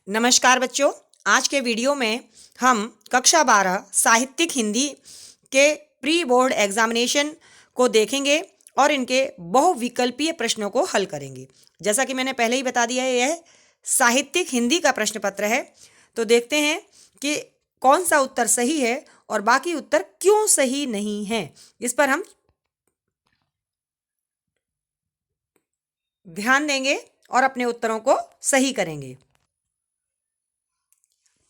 नमस्कार बच्चों, आज के वीडियो में हम कक्षा 12 साहित्यिक हिंदी के प्री बोर्ड एग्जामिनेशन को देखेंगे और इनके बहुविकल्पीय प्रश्नों को हल करेंगे। जैसा कि मैंने पहले ही बता दिया है, यह साहित्यिक हिंदी का प्रश्न पत्र है। तो देखते हैं कि कौन सा उत्तर सही है और बाकी उत्तर क्यों सही नहीं है, इस पर हम ध्यान देंगे और अपने उत्तरों को सही करेंगे।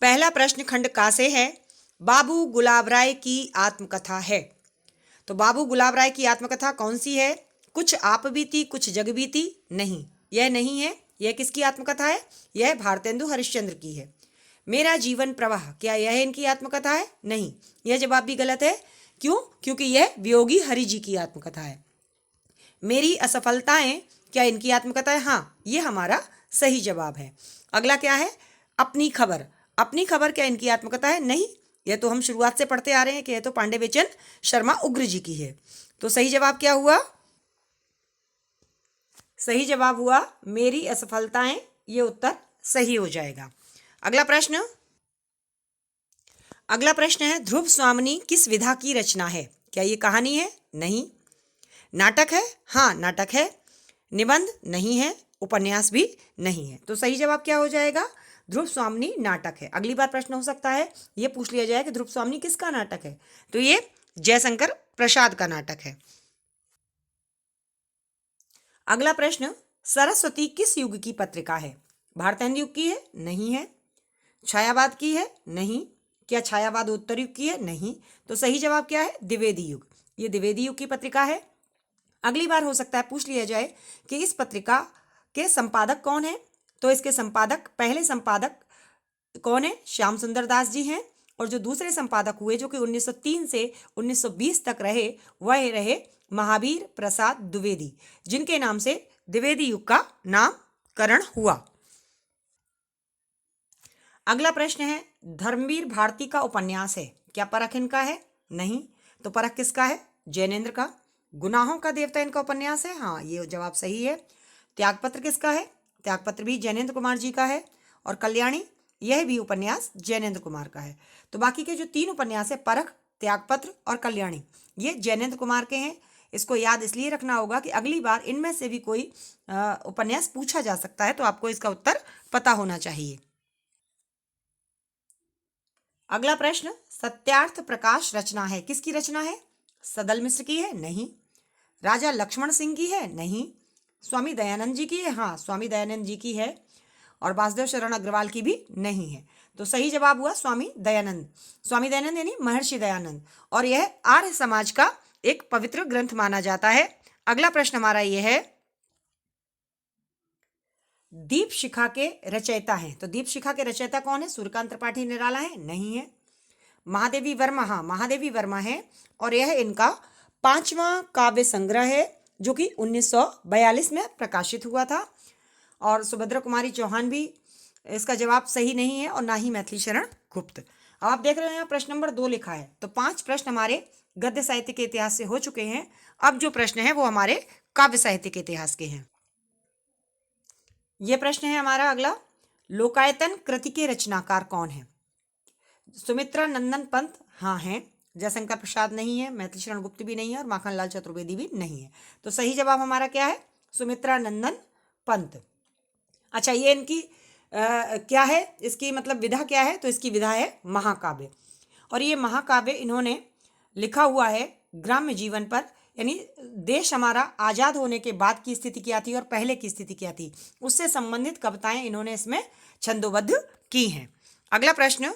पहला प्रश्न खंड का से है, बाबू गुलाब राय की आत्मकथा है। तो बाबू गुलाब राय की आत्मकथा कौन सी है? कुछ आप बीती कुछ जग बीती? नहीं, यह नहीं है। यह किसकी आत्मकथा है? यह भारतेंदु हरिश्चंद्र की है। मेरा जीवन प्रवाह, क्या यह इनकी आत्मकथा है? नहीं, यह जवाब भी गलत है। क्यों? क्योंकि यह वियोगी हरि जी की आत्मकथा है। मेरी असफलताएं, क्या इनकी आत्मकथा है? हाँ, यह हमारा सही जवाब है। अगला क्या है? अपनी खबर। अपनी खबर क्या इनकी आत्मकथा है? नहीं, यह तो हम शुरुआत से पढ़ते आ रहे हैं कि यह तो पांडे बेचन शर्मा उग्र जी की है। तो सही जवाब क्या हुआ? सही जवाब हुआ मेरी असफलताएं। ये उत्तर सही हो जाएगा। अगला प्रश्न है, ध्रुव स्वामिनी किस विधा की रचना है? क्या ये कहानी है? नहीं। नाटक है? हाँ, नाटक है। निबंध? नहीं है। उपन्यास भी नहीं है। तो सही जवाब क्या हो जाएगा? ध्रुव स्वामिनी नाटक है। अगली बार प्रश्न हो सकता है यह पूछ लिया जाए कि ध्रुव स्वामिनी किसका नाटक है, तो ये जयशंकर प्रसाद का नाटक है। अगला प्रश्न, सरस्वती किस युग की पत्रिका है? भारतेंदु युग की है? नहीं है। छायावाद की है? नहीं। क्या छायावाद उत्तर युग की है? नहीं। तो सही जवाब क्या है? द्विवेदी युग। ये द्विवेदी युग की पत्रिका है। अगली बार हो सकता है पूछ लिया जाए कि इस पत्रिका के संपादक कौन है, तो इसके संपादक, पहले संपादक कौन है? श्याम सुंदर दास जी हैं। और जो दूसरे संपादक हुए, जो कि 1903 से 1920 तक रहे, वह रहे महावीर प्रसाद द्विवेदी, जिनके नाम से द्विवेदी युग का नामकरण हुआ। अगला प्रश्न है, धर्मवीर भारती का उपन्यास है। क्या परख इनका है? नहीं। तो परख किसका है? जैनेन्द्र का। गुनाहों का देवता इनका उपन्यास है? हाँ, ये जवाब सही है। त्यागपत्र किसका है? त्यागपत्र भी जैनेन्द्र कुमार जी का है। और कल्याणी, यह भी उपन्यास जैनेन्द्र कुमार का है। तो बाकी के जो तीन उपन्यास है, परख, त्यागपत्र और कल्याणी, ये जैनेन्द्र कुमार के हैं। इसको याद इसलिए रखना होगा कि अगली बार इनमें से भी कोई उपन्यास पूछा जा सकता है, तो आपको इसका उत्तर पता होना चाहिए। अगला प्रश्न, सत्यार्थ प्रकाश रचना है। किसकी रचना है? सदल मिश्र की है? नहीं। राजा लक्ष्मण सिंह की है? नहीं। स्वामी दयानंद जी की है? हाँ, स्वामी दयानंद जी की है। और वासुदेव शरण अग्रवाल की भी नहीं है। तो सही जवाब हुआ स्वामी दयानंद। स्वामी दयानंद यानी महर्षि दयानंद। और यह आर्य समाज का एक पवित्र ग्रंथ माना जाता है। अगला प्रश्न हमारा यह है, दीप शिखा के रचयिता हैं। तो दीप शिखा के रचयिता कौन है? सूर्यकांत त्रिपाठी निराला है? नहीं है। महादेवी वर्मा, हाँ, महादेवी वर्मा है। और यह इनका 5वां काव्य संग्रह है, जो कि 1942 में प्रकाशित हुआ था। और सुभद्रा कुमारी चौहान भी इसका जवाब सही नहीं है, और ना ही मैथिली शरण गुप्त। अब आप देख रहे हैं यहाँ प्रश्न नंबर 2 लिखा है। तो 5 प्रश्न हमारे गद्य साहित्य के इतिहास से हो चुके हैं। अब जो प्रश्न है वो हमारे काव्य साहित्य के इतिहास के हैं। ये प्रश्न है हमारा अगला, लोकायतन कृति के रचनाकार कौन है? सुमित्रा नंदन पंत, हाँ है। जयशंकर प्रसाद नहीं है, मैथिली शरण गुप्त भी नहीं है, और माखनलाल चतुर्वेदी भी नहीं है। तो सही जवाब हमारा क्या है? सुमित्रा नंदन पंत। अच्छा, ये इनकी क्या है, इसकी मतलब विधा क्या है? तो इसकी विधा है महाकाव्य। और ये महाकाव्य इन्होंने लिखा हुआ है ग्राम्य जीवन पर, यानी देश हमारा आज़ाद होने के बाद की स्थिति क्या थी और पहले की स्थिति क्या थी, उससे संबंधित कविताएं इन्होंने इसमें छंदोबद्ध की हैं। अगला प्रश्न,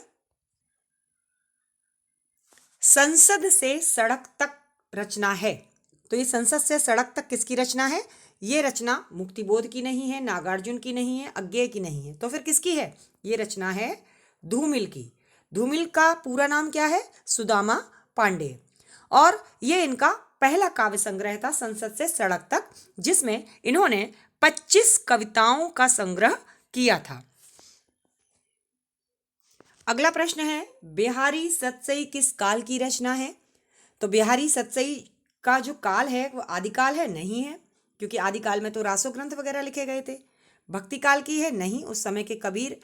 संसद से सड़क तक रचना है। तो ये संसद से सड़क तक किसकी रचना है? ये रचना मुक्तिबोध की नहीं है, नागार्जुन की नहीं है, अज्ञेय की नहीं है। तो फिर किसकी है? ये रचना है धूमिल की। धूमिल का पूरा नाम क्या है? सुदामा पांडे। और ये इनका पहला काव्य संग्रह था, संसद से सड़क तक, जिसमें इन्होंने 25 कविताओं का संग्रह किया था। अगला प्रश्न है, बिहारी सतसई किस काल की रचना है? तो बिहारी सतसई का जो काल है वो आदिकाल है? नहीं है, क्योंकि आदिकाल में तो रासो ग्रंथ वगैरह लिखे गए थे। भक्ति काल की है? नहीं, उस समय के कबीर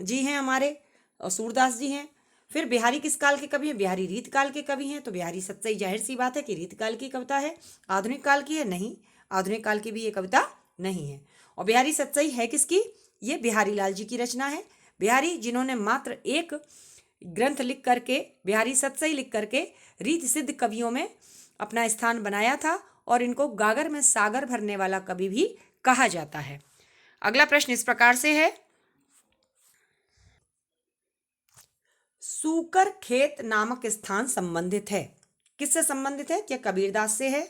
जी हैं हमारे और सूरदास जी हैं। फिर बिहारी किस काल के कवि हैं? बिहारी रीत काल के कवि हैं। तो बिहारी सत्सई जाहिर सी बात है कि रीत काल की कविता है। आधुनिक काल की है? नहीं, आधुनिक काल की भी ये कविता नहीं है। और बिहारी सत्सई है किसकी? ये बिहारी लाल जी की रचना है। बिहारी जिन्होंने मात्र एक ग्रंथ लिख करके, बिहारी सत्सई लिख करके रीत सिद्ध कवियों में अपना स्थान बनाया था और इनको गागर में सागर भरने वाला कवि भी कहा जाता है। अगला प्रश्न इस प्रकार से है, सूकर खेत नामक स्थान संबंधित है? किससे संबंधित है? क्या कबीरदास से है?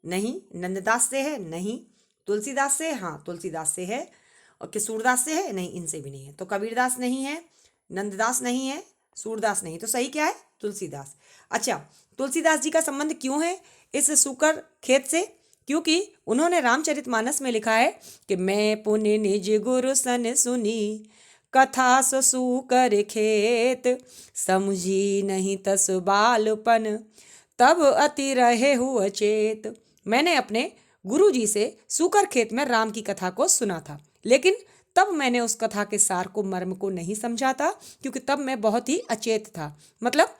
नहीं। नंददास से है? नहीं। तुलसीदास से? हाँ, तुलसीदास से है। और क्या सूरदास से है? नहीं, इनसे भी नहीं है। तो कबीरदास नहीं है, नंददास नहीं है, सूरदास नहीं, तो सही क्या है? तुलसीदास। अच्छा, तुलसीदास जी का संबंध क्यों है इस सूकर खेत से? क्योंकि उन्होंने रामचरितमानस में लिखा है कि मैं पुनि निज गुरु सन सुनी, कथा ससु कर खेत, समझी नहीं तस बालपन, तब अति रहे हुए चेत। मैंने अपने गुरु जी से सूकर खेत में राम की कथा को सुना था, लेकिन तब मैंने उस कथा के सार को, मर्म को नहीं समझा था, क्योंकि तब मैं बहुत ही अचेत था, मतलब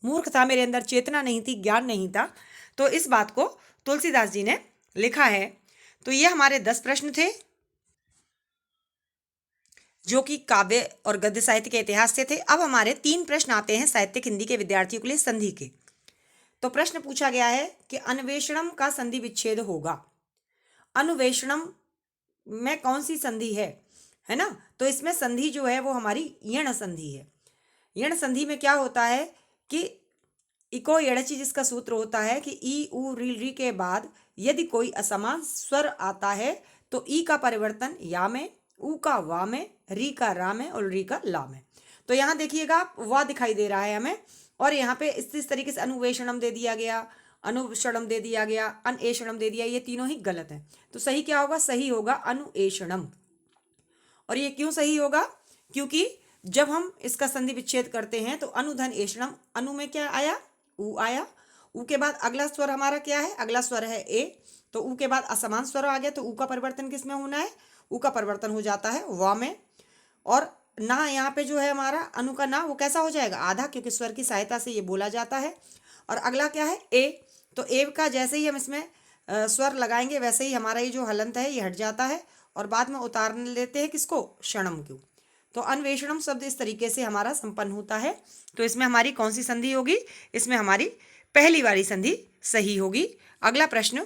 मूर्ख था, मेरे अंदर चेतना नहीं थी, ज्ञान नहीं था। तो इस बात को तुलसीदास जी ने लिखा है। तो ये हमारे 10 प्रश्न थे जो कि काव्य और गद्य साहित्य के इतिहास से थे। अब हमारे 3 प्रश्न आते हैं साहित्यिक हिंदी के विद्यार्थियों के लिए संधि के। तो प्रश्न पूछा गया है कि अन्वेषणम का संधि विच्छेद होगा। अन्वेषणम में कौन सी संधि है ना? तो इसमें संधि जो है वो हमारी यण संधि है। यण संधि में क्या होता है कि इको यड़ची जिसका सूत्र होता है कि ई उ री री के बाद यदि कोई असमान स्वर आता है तो ई का परिवर्तन या में, उ का वा में, री का रा में और री का ला में। तो यहाँ देखिएगा वा दिखाई दे रहा है हमें, और यहाँ पे इस तरीके से अनुवेशणम दे दिया गया, अनुषणम दे दिया गया, अनएषणम दे दिया, ये तीनों ही गलत हैं। तो सही क्या होगा? सही होगा अनुएषणम। और ये क्यों सही होगा? क्योंकि जब हम इसका संधि विच्छेद करते हैं तो अनुधन एषणम, अनु में क्या आया? उ आया। उ के बाद अगला स्वर हमारा क्या है? अगला स्वर है ए। तो उ के बाद असमान स्वर आ गया, तो उ का परिवर्तन किस में होना है? उ का परिवर्तन हो जाता है वा में। और ना यहाँ पे जो है हमारा अनु का ना, वो कैसा हो जाएगा? आधा, क्योंकि स्वर की सहायता से ये बोला जाता है। और अगला क्या है? ए। तो ए का जैसे ही हम इसमें स्वर लगाएंगे वैसे ही हमारा ये जो हलंत है ये हट जाता है, और बाद में उतार लेते हैं किसको? क्षणम को। तो अन्वेषणम शब्द इस तरीके से हमारा संपन्न होता है। तो इसमें हमारी कौन सी संधि होगी? इसमें हमारी पहली वाली संधि सही होगी। अगला प्रश्न,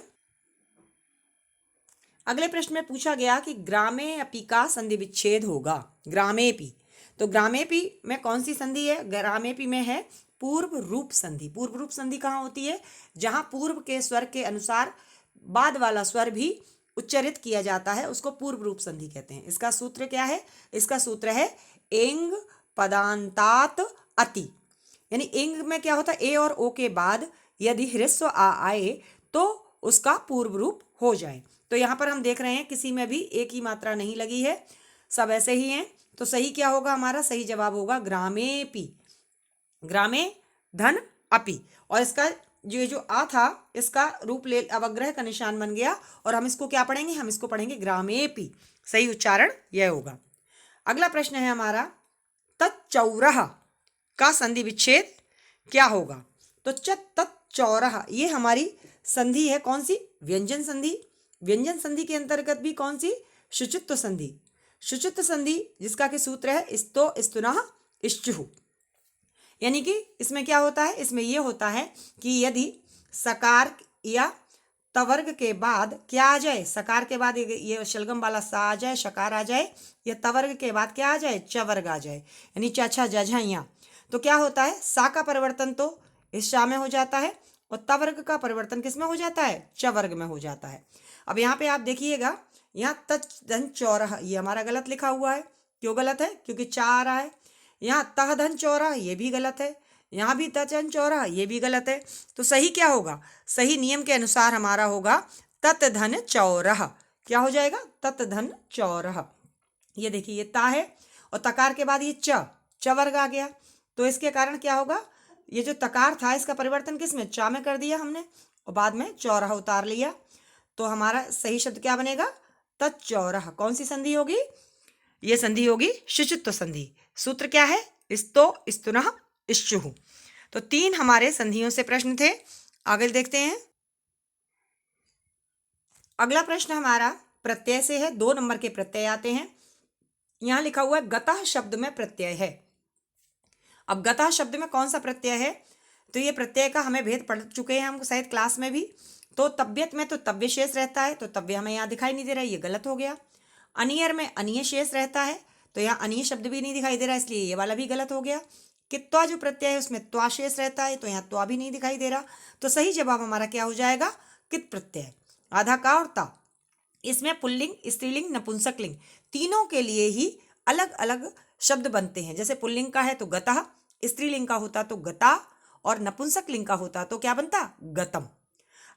अगले प्रश्न में पूछा गया कि ग्रामे अपि का संधि विच्छेद होगा। ग्रामेपि, तो ग्रामेपि में कौन सी संधि है? ग्रामेपि में है पूर्व रूप संधि। पूर्व रूप संधि कहाँ होती है? जहां पूर्व के स्वर के अनुसार बाद वाला स्वर भी उच्चरित किया जाता है, उसको पूर्व रूप संधि कहते हैं। इसका सूत्र क्या है? इसका सूत्र है एंग पदांतात अति। यानी एंग में क्या होता है? ए और ओ के बाद यदि ह्रस्व आ आए तो उसका पूर्व रूप हो जाए। तो यहां पर हम देख रहे हैं किसी में भी एक ही मात्रा नहीं लगी है, सब ऐसे ही हैं। तो सही क्या होगा हमारा? सही जवाब होगा ग्रामेपि। ग्रामे धन अपि। और इसका जो आ था इसका रूप ले अवग्रह का निशान बन गया, और हम इसको क्या पढ़ेंगे? हम इसको पढ़ेंगे ग्रामेपि। सही उच्चारण यह होगा। अगला प्रश्न है हमारा, तच्चौरः का संधि विच्छेद क्या होगा? तो तच्चौरः ये हमारी संधि है कौन सी? व्यंजन संधि। व्यंजन संधि के अंतर्गत भी कौन सी? शुचित्व संधि। शुचित्व संधि जिसका कि सूत्र है स्तो स्तुनः इश्चुः। यानी कि इसमें क्या होता है? इसमें यह होता है कि यदि सकार या तवर्ग के बाद क्या आ जाए? सकार के बाद ये शलगम वाला सा आ जाए, शकार आ जाए, या तवर्ग के बाद क्या आ जाए? चवर्ग आ जाए, यानी चाछा जझा। तो क्या होता है? सा का परिवर्तन तो इस शा में हो जाता है, और तवर्ग का परिवर्तन किस में हो जाता है? चवर्ग में हो जाता है। अब यहाँ पे आप देखिएगा, यहाँ तच धन चौरह ये हमारा गलत लिखा हुआ है। क्यों गलत है? क्योंकि चा आ रहा है। यहाँ तह धन चौरह ये भी गलत है, यहाँ भी तचन चौरह ये भी गलत है। तो सही क्या होगा? सही नियम के अनुसार हमारा होगा तत धन चौरह। क्या हो जाएगा? तत धन चौरह। ये देखिए ये ता है, और तकार के बाद ये च वर्ग आ गया। तो इसके कारण क्या होगा? ये जो तकार था इसका परिवर्तन किस में? चा में कर दिया हमने, और बाद में चौरह उतार लिया। तो हमारा सही शब्द क्या बनेगा? तच्चौरः। कौन सी संधि होगी? ये संधि होगी शुचित्व संधि। सूत्र क्या है? स्तो, स्तुनः, इश्चुः। तो 3 हमारे संधियों से प्रश्न थे। आगे देखते हैं। अगला प्रश्न हमारा प्रत्यय से है। 2 नंबर के प्रत्यय आते हैं। यहां लिखा हुआ है गतः शब्द में प्रत्यय है। अब गतः शब्द में कौन सा प्रत्यय है? तो ये प्रत्यय का हमें भेद पढ़ चुके हैं हम शायद क्लास में भी। तो तव्यत में तो तव्य शेष रहता है, तो तव्य हमें यहाँ दिखाई नहीं दे रहा है, ये गलत हो गया। अनियर में अनीय शेष रहता है, तो यहाँ अनीय शब्द भी नहीं दिखाई दे रहा है, इसलिए ये वाला भी गलत हो गया। कित्वा जो प्रत्यय है उसमें त्वा शेष रहता है, तो यहाँ त्वा भी नहीं दिखाई दे रहा। तो सही जवाब हमारा क्या हो जाएगा? कित प्रत्यय। आधा का और ता। इसमें पुल्लिंग, स्त्रीलिंग, नपुंसकलिंग तीनों के लिए ही अलग अलग शब्द बनते हैं। जैसे पुल्लिंग का है तो गतः, स्त्रीलिंग का होता तो गता, और नपुंसकलिंग का होता तो क्या बनता? गतम।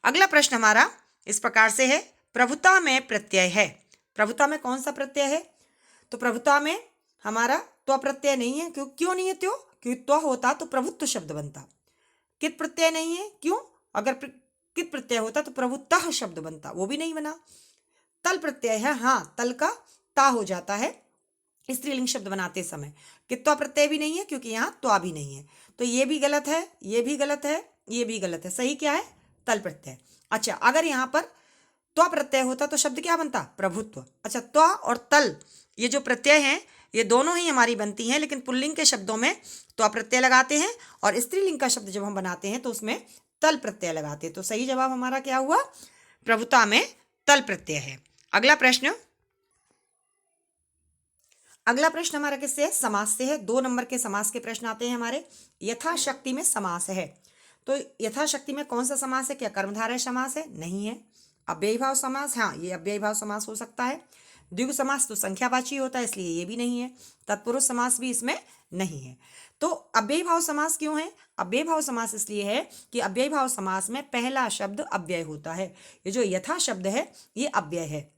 अगला प्रश्न हमारा इस प्रकार से है। प्रभुता में प्रत्यय है। प्रभुता में कौन सा प्रत्यय है? तो प्रभुता में हमारा त्व प्रत्यय नहीं है। क्यों नहीं है? क्योंकि त्व होता तो प्रभुत्व शब्द बनता। कित प्रत्यय नहीं है। क्यों? अगर कित प्रत्यय होता तो प्रभुतः शब्द बनता, वो भी नहीं बना। तल प्रत्यय है, हाँ, तल का ता हो जाता है स्त्रीलिंग शब्द बनाते समय। कित्वा प्रत्यय भी नहीं है क्योंकि यहाँ त्वा भी नहीं है। तो ये भी गलत है, ये भी गलत है, ये भी गलत है। सही क्या है? तल प्रत्यय। अच्छा, अगर यहाँ पर त्वा प्रत्यय होता तो शब्द क्या बनता? प्रभुत्व। अच्छा, त्वा और तल ये जो प्रत्यय हैं ये दोनों ही हमारी बनती हैं, लेकिन पुल्लिंग के शब्दों में त्वा प्रत्यय लगाते हैं और स्त्रीलिंग का शब्द जब हम बनाते हैं तो उसमें तल प्रत्यय लगाते हैं। तो सही जवाब हमारा क्या हुआ? प्रभुता में तल प्रत्यय है। अगला प्रश्न हमारा किससे है? समास से है। 2 नंबर के समास के प्रश्न आते हैं हमारे। यथाशक्ति में समास है। तो यथाशक्ति में कौन सा समास है? क्या कर्मधारय समास है? नहीं है। अव्ययीभाव समास, हाँ, ये अव्ययीभाव समास हो सकता है। द्विगु समास तो संख्यावाची होता है, इसलिए ये भी नहीं है। तत्पुरुष समास भी इसमें नहीं है। तो अव्ययीभाव समास क्यों है? अव्ययीभाव समास इसलिए है कि अव्ययीभाव समास में पहला शब्द अव्यय होता है। ये जो यथा शब्द है ये अव्यय है।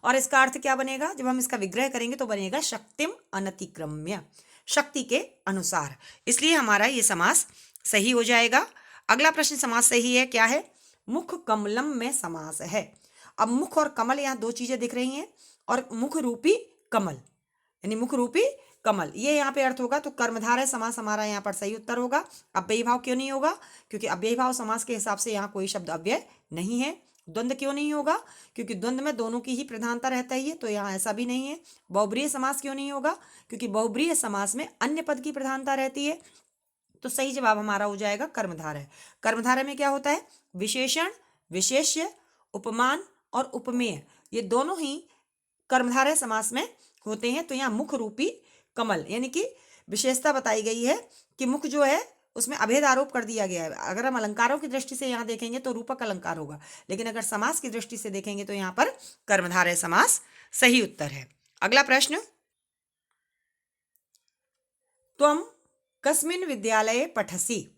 और इसका अर्थ क्या बनेगा? जब हम इसका विग्रह करेंगे तो बनेगा शक्तिम अनतिक्रम्य, शक्ति के अनुसार। इसलिए हमारा ये समास सही हो जाएगा। अगला प्रश्न समास सही है, क्या है? मुख कमलम में समास है। अब मुख और कमल, यहाँ 2 चीजें दिख रही हैं, और मुख रूपी कमल यानी मुख रूपी कमल, ये यहाँ पे अर्थ होगा। तो कर्मधारय समास हमारा यहाँ पर सही उत्तर होगा। अव्ययीभाव क्यों नहीं होगा? क्योंकि अव्ययीभाव समास के हिसाब से यहाँ कोई शब्द अव्यय नहीं है। द्वंद्व क्यों नहीं होगा? क्योंकि द्वंद्व में दोनों की ही प्रधानता रहता ही है, तो यहाँ ऐसा भी नहीं है। बहुब्रीहि समास क्यों नहीं होगा? क्योंकि बहुब्रीहि समास में अन्य पद की प्रधानता रहती है। तो सही जवाब हमारा हो जाएगा कर्मधारय। कर्मधारय में क्या होता है? विशेषण, विशेष्य, उपमान और उपमेय, ये दोनों ही कर्मधारय समास में होते हैं। तो यहाँ मुख रूपी कमल यानी कि विशेषता बताई गई है कि मुख जो है उसमें अभेद आरोप कर दिया गया है। अगर हम अलंकारों की दृष्टि से यहाँ देखेंगे तो रूपक अलंकार होगा, लेकिन अगर समास की दृष्टि से देखेंगे तो यहाँ पर कर्मधारय समास सही उत्तर है। अगला प्रश्न, त्वम कस्मिन् विद्यालये पठसि।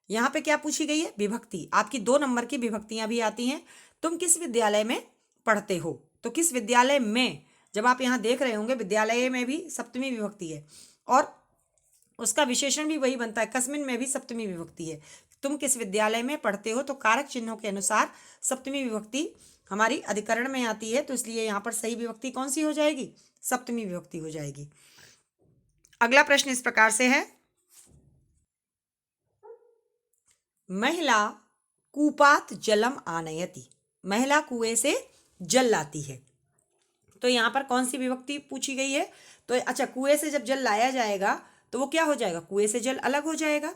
यहाँ पे क्या पूछी गई है? विभक्ति। आपकी 2 नंबर की विभक्तियां भी आती हैं। तुम किस विद्यालय में पढ़ते हो? तो किस विद्यालय में, जब आप यहाँ देख रहे होंगे विद्यालय में भी सप्तमी विभक्ति है और उसका विशेषण भी वही बनता है। कस्मिन में भी सप्तमी विभक्ति है। तुम किस विद्यालय में पढ़ते हो, तो कारक चिन्हों के अनुसार सप्तमी विभक्ति हमारी अधिकरण में आती है, तो इसलिए यहाँ पर सही विभक्ति कौन सी हो जाएगी? सप्तमी विभक्ति हो जाएगी। अगला प्रश्न इस प्रकार से है, महिला कूपात जलम आनयति। महिला कुएं से जल लाती है। तो यहाँ पर कौन सी विभक्ति पूछी गई है? तो अच्छा, कुएं से जब जल लाया जाएगा तो वो क्या हो जाएगा? कुएं से जल अलग हो जाएगा।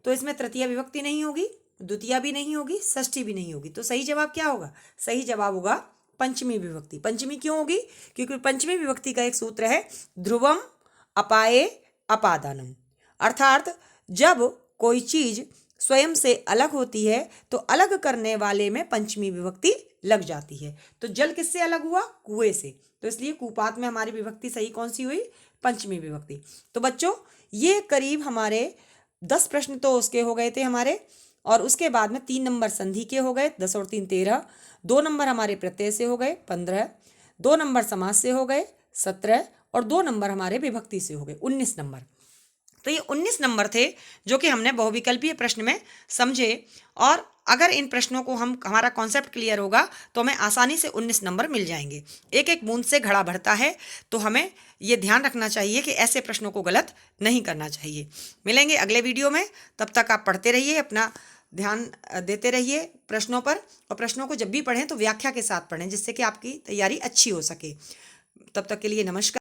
तो इसमें तृतीय विभक्ति नहीं होगी, द्वितीय भी नहीं होगी, षष्ठी भी नहीं होगी। तो सही जवाब क्या होगा? सही जवाब होगा पंचमी विभक्ति। पंचमी क्यों होगी? क्योंकि पंचमी विभक्ति का एक सूत्र है ध्रुवम अपाये अपादानम, अर्थात जब कोई चीज स्वयं से अलग होती है तो अलग करने वाले में पंचमी विभक्ति लग जाती है। तो जल किससे अलग हुआ? कुएं से। तो इसलिए कुपात में हमारी विभक्ति सही कौन सी हुई? पंचमी विभक्ति। तो बच्चों ये करीब हमारे 10 प्रश्न तो उसके हो गए थे हमारे, और उसके बाद में 3 नंबर संधि के हो गए 10 और 3 13, 2 नंबर हमारे प्रत्यय से हो गए 15, 2 नंबर समास से हो गए 17 और 2 नंबर हमारे विभक्ति से हो गए 19 नंबर। तो ये 19 नंबर थे जो कि हमने बहुविकल्पीय प्रश्न में समझे। और अगर इन प्रश्नों को हमारा कॉन्सेप्ट क्लियर होगा तो हमें आसानी से 19 नंबर मिल जाएंगे। एक एक बूंद से घड़ा भरता है, तो हमें ये ध्यान रखना चाहिए कि ऐसे प्रश्नों को गलत नहीं करना चाहिए। मिलेंगे अगले वीडियो में, तब तक आप पढ़ते रहिए, अपना ध्यान देते रहिए प्रश्नों पर, और प्रश्नों को जब भी पढ़ें तो व्याख्या के साथ पढ़ें, जिससे कि आपकी तैयारी अच्छी हो सके। तब तक के लिए नमस्कार।